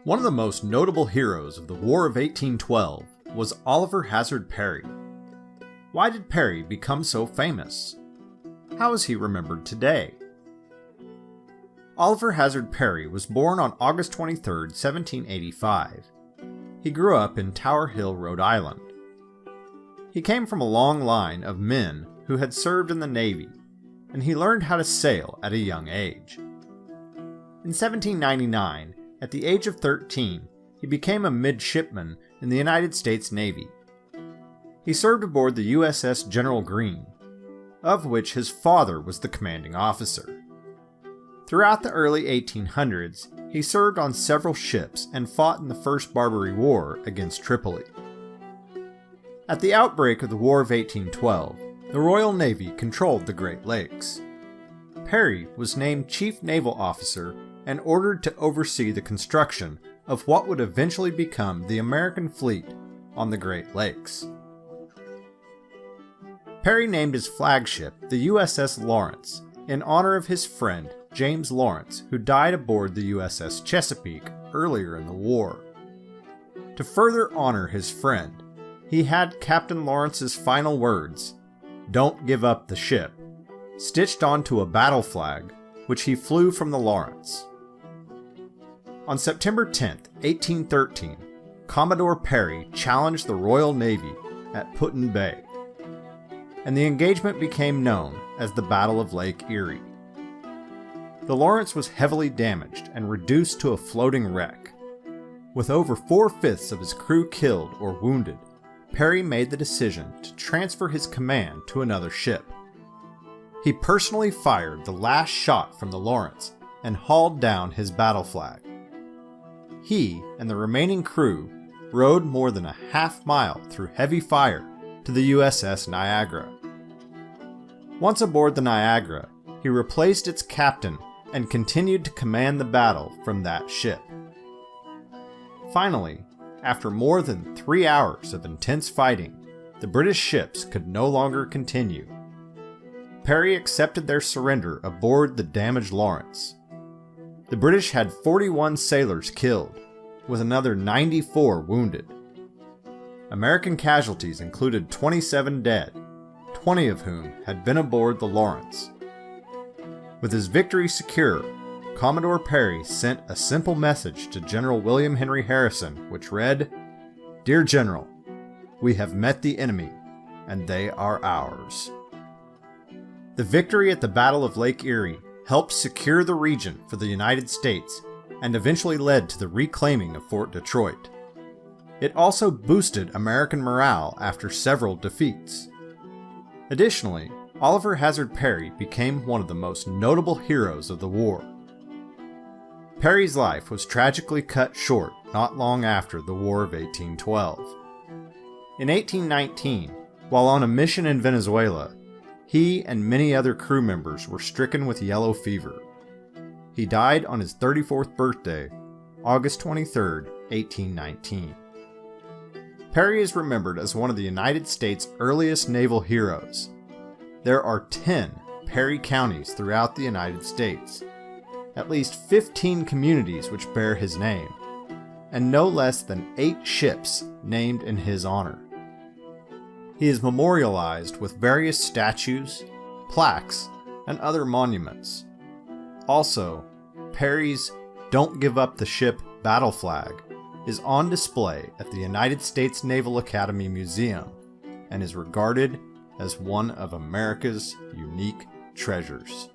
One of the most notable heroes of the War of 1812 was Oliver Hazard Perry. Why did Perry become so famous? How is he remembered today? Oliver Hazard Perry was born on August 23, 1785. He grew up in Tower Hill, Rhode Island. He came from a long line of men who had served in the Navy, and he learned how to sail at a young age. In 1799, at the age of 13, he became a midshipman in the United States Navy. He served aboard the USS General Greene, of which his father was the commanding officer. Throughout the early 1800s, he served on several ships and fought in the First Barbary War against Tripoli. At the outbreak of the War of 1812, the Royal Navy controlled the Great Lakes. Perry was named Chief Naval Officer and ordered to oversee the construction of what would eventually become the American fleet on the Great Lakes. Perry named his flagship the USS Lawrence in honor of his friend James Lawrence, who died aboard the USS Chesapeake earlier in the war. To further honor his friend, he had Captain Lawrence's final words, "Don't give up the ship," stitched onto a battle flag, which he flew from the Lawrence. On September 10, 1813, Commodore Perry challenged the Royal Navy at Put-in Bay, and the engagement became known as the Battle of Lake Erie. The Lawrence was heavily damaged and reduced to a floating wreck. With over 4/5 of his crew killed or wounded, Perry made the decision to transfer his command to another ship. He personally fired the last shot from the Lawrence and hauled down his battle flag. He and the remaining crew rowed more than a half-mile through heavy fire to the USS Niagara. Once aboard the Niagara, he replaced its captain and continued to command the battle from that ship. Finally, after more than 3 hours of intense fighting, the British ships could no longer continue. Perry accepted their surrender aboard the damaged Lawrence. The British had 41 sailors killed, with another 94 wounded. American casualties included 27 dead, 20 of whom had been aboard the Lawrence. With his victory secure, Commodore Perry sent a simple message to General William Henry Harrison, which read, "Dear General, we have met the enemy, and they are ours." The victory at the Battle of Lake Erie helped secure the region for the United States and eventually led to the reclaiming of Fort Detroit. It also boosted American morale after several defeats. Additionally, Oliver Hazard Perry became one of the most notable heroes of the war. Perry's life was tragically cut short not long after the War of 1812. In 1819, while on a mission in Venezuela, he and many other crew members were stricken with yellow fever. He died on his 34th birthday, August 23, 1819. Perry is remembered as one of the United States' earliest naval heroes. There are 10 Perry counties throughout the United States, at least 15 communities which bear his name, and no less than 8 ships named in his honor. He is memorialized with various statues, plaques, and other monuments. Also, Perry's "Don't Give Up the Ship" battle flag is on display at the United States Naval Academy Museum and is regarded as one of America's unique treasures.